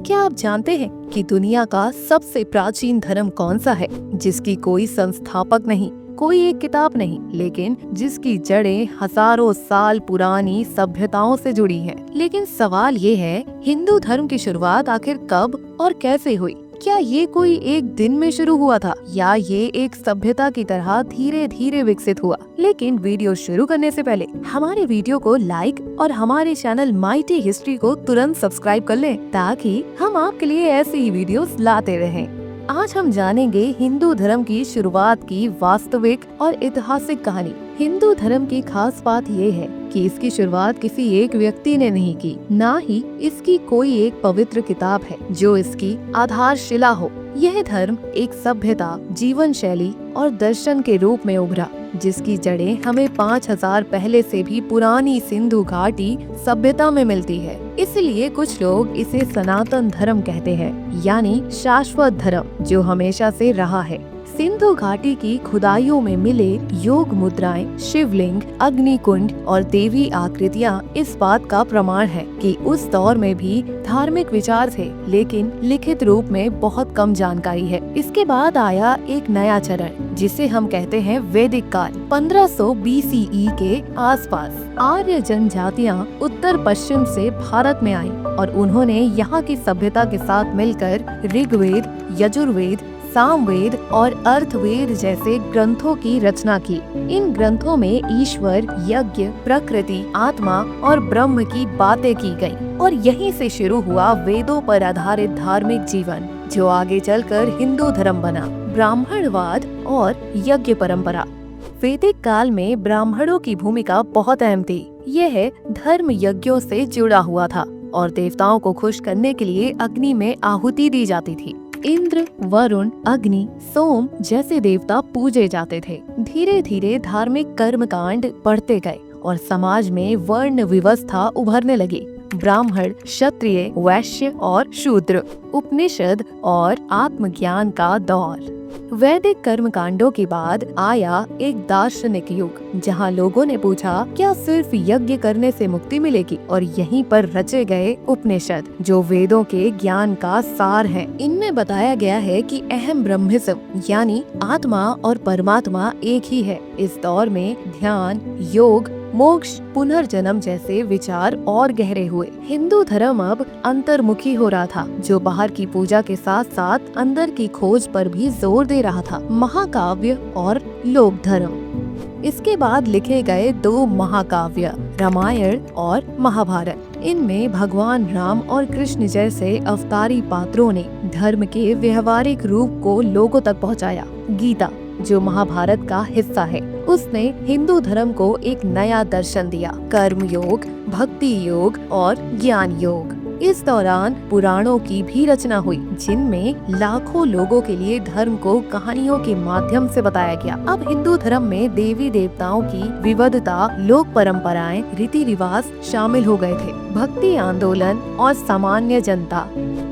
क्या आप जानते हैं कि दुनिया का सबसे प्राचीन धर्म कौन सा है, जिसकी कोई संस्थापक नहीं, कोई एक किताब नहीं, लेकिन जिसकी जड़ें हजारों साल पुरानी सभ्यताओं से जुड़ी हैं। लेकिन सवाल ये है, हिंदू धर्म की शुरुआत आखिर कब और कैसे हुई? क्या ये कोई एक दिन में शुरू हुआ था या ये एक सभ्यता की तरह धीरे धीरे विकसित हुआ? लेकिन वीडियो शुरू करने से पहले हमारे वीडियो को लाइक और हमारे चैनल माइटी हिस्ट्री को तुरंत सब्सक्राइब कर लें, ताकि हम आपके लिए ऐसे ही वीडियोस लाते रहें। आज हम जानेंगे हिंदू धर्म की शुरुआत की वास्तविक और ऐतिहासिक कहानी। हिंदू धर्म की खास बात ये है कि इसकी शुरुआत किसी एक व्यक्ति ने नहीं की, ना ही इसकी कोई एक पवित्र किताब है जो इसकी आधारशिला हो। यह धर्म एक सभ्यता, जीवन शैली और दर्शन के रूप में उभरा, जिसकी जड़ें हमें 5000 पहले से भी पुरानी सिंधु घाटी सभ्यता में मिलती है। इसलिए कुछ लोग इसे सनातन धर्म कहते हैं, यानी शाश्वत धर्म जो हमेशा से रहा है। सिंधु घाटी की खुदाइयों में मिले योग मुद्राएं, शिवलिंग, अग्निकुंड और देवी आकृतियां इस बात का प्रमाण है कि उस दौर में भी धार्मिक विचार थे, लेकिन लिखित रूप में बहुत कम जानकारी है। इसके बाद आया एक नया चरण, जिसे हम कहते हैं वैदिक काल। 1500 BCE के आसपास आर्य जनजातियां उत्तर पश्चिम से भारत में आईं और उन्होंने यहाँ की सभ्यता के साथ मिलकर ऋग्वेद, यजुर्वेद, सामवेद और अर्थवेद जैसे ग्रंथों की रचना की। इन ग्रंथों में ईश्वर, यज्ञ, प्रकृति, आत्मा और ब्रह्म की बातें की गयी और यहीं से शुरू हुआ वेदों पर आधारित धार्मिक जीवन, जो आगे चलकर हिंदू धर्म बना। ब्राह्मणवाद और यज्ञ परंपरा। वैदिक काल में ब्राह्मणों की भूमिका बहुत अहम थी। यह धर्म यज्ञों से जुड़ा हुआ था और देवताओं को खुश करने के लिए अग्नि में आहुति दी जाती थी। इंद्र, वरुण, अग्नि, सोम जैसे देवता पूजे जाते थे। धीरे धीरे धार्मिक कर्मकांड बढ़ते गए और समाज में वर्ण व्यवस्था उभरने लगी। ब्राह्मण, क्षत्रिय, वैश्य और शूद्र। उपनिषद और आत्मज्ञान का दौर। वैदिक कर्मकांडों के बाद आया एक दार्शनिक युग, जहां लोगों ने पूछा, क्या सिर्फ यज्ञ करने से मुक्ति मिलेगी? और यहीं पर रचे गए उपनिषद, जो वेदों के ज्ञान का सार हैं। इनमें बताया गया है कि अहम ब्रह्मिस्म यानी आत्मा और परमात्मा एक ही है। इस दौर में ध्यान, योग, मोक्ष, पुनर्जन्म जैसे विचार और गहरे हुए। हिंदू धर्म अब अंतर्मुखी हो रहा था, जो बाहर की पूजा के साथ साथ अंदर की खोज पर भी जोर दे रहा था। महाकाव्य और लोक धर्म। इसके बाद लिखे गए 2 महाकाव्य, रामायण और महाभारत। इनमें भगवान राम और कृष्ण जैसे अवतारी पात्रों ने धर्म के व्यवहारिक रूप को लोगों तक पहुंचाया। गीता, जो महाभारत का हिस्सा है, उसने हिंदू धर्म को एक नया दर्शन दिया, कर्म योग, भक्ति योग और ज्ञान योग। इस दौरान पुराणों की भी रचना हुई, जिनमें लाखों लोगों के लिए धर्म को कहानियों के माध्यम से बताया गया। अब हिंदू धर्म में देवी देवताओं की विविधता, लोक परंपराएं, रीति रिवाज शामिल हो गए थे। भक्ति आंदोलन और सामान्य जनता।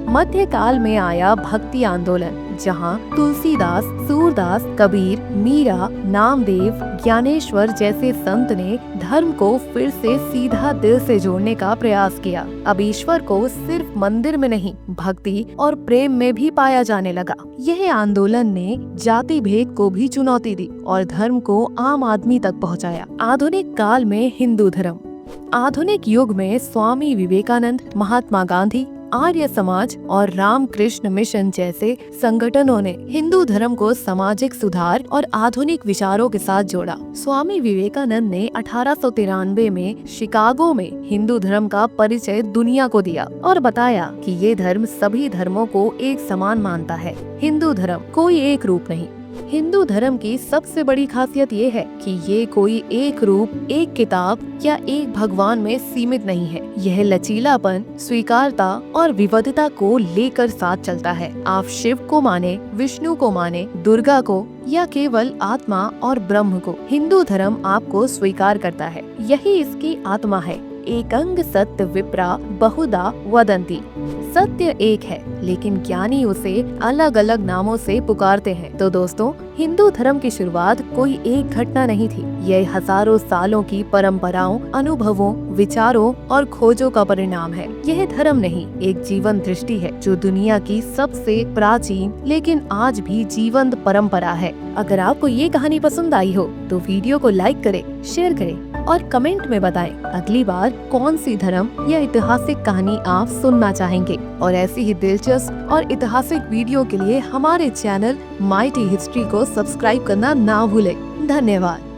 मध्यकाल में आया भक्ति आंदोलन, जहां तुलसीदास, सूरदास, कबीर, मीरा, नामदेव, ज्ञानेश्वर जैसे संत ने धर्म को फिर से सीधा दिल से जोड़ने का प्रयास किया। अब ईश्वर को सिर्फ मंदिर में नहीं, भक्ति और प्रेम में भी पाया जाने लगा। यह आंदोलन ने जाति भेद को भी चुनौती दी और धर्म को आम आदमी तक पहुंचाया। आधुनिक काल में हिंदू धर्म। आधुनिक युग में स्वामी विवेकानंद, महात्मा गांधी, आर्य समाज और रामकृष्ण मिशन जैसे संगठनों ने हिंदू धर्म को सामाजिक सुधार और आधुनिक विचारों के साथ जोड़ा। स्वामी विवेकानंद ने 1893 में शिकागो में हिंदू धर्म का परिचय दुनिया को दिया और बताया कि ये धर्म सभी धर्मों को एक समान मानता है। हिंदू धर्म कोई एक रूप नहीं। हिंदू धर्म की सबसे बड़ी खासियत ये है कि ये कोई एक रूप, एक किताब या एक भगवान में सीमित नहीं है। यह लचीलापन, स्वीकारता और विविधता को लेकर साथ चलता है। आप शिव को माने, विष्णु को माने, दुर्गा को या केवल आत्मा और ब्रह्म को, हिंदू धर्म आपको स्वीकार करता है। यही इसकी आत्मा है। एकंग सत्य विप्रा बहुधा वदंती। सत्य एक है, लेकिन ज्ञानी उसे अलग अलग नामों से पुकारते हैं। तो दोस्तों, हिंदू धर्म की शुरुआत कोई एक घटना नहीं थी। यह हजारों सालों की परंपराओं, अनुभवों, विचारों और खोजों का परिणाम है। यह धर्म नहीं, एक जीवन दृष्टि है जो दुनिया की सबसे प्राचीन लेकिन आज भी जीवंत परंपरा है। अगर आपको ये कहानी पसंद आई हो तो वीडियो को लाइक करें, शेयर करें और कमेंट में बताएं अगली बार कौन सी धर्म या ऐतिहासिक कहानी आप सुनना चाहेंगे। और ऐसी ही दिलचस्प और ऐतिहासिक वीडियो के लिए हमारे चैनल माइटी हिस्ट्री को सब्सक्राइब करना ना भूलें। धन्यवाद।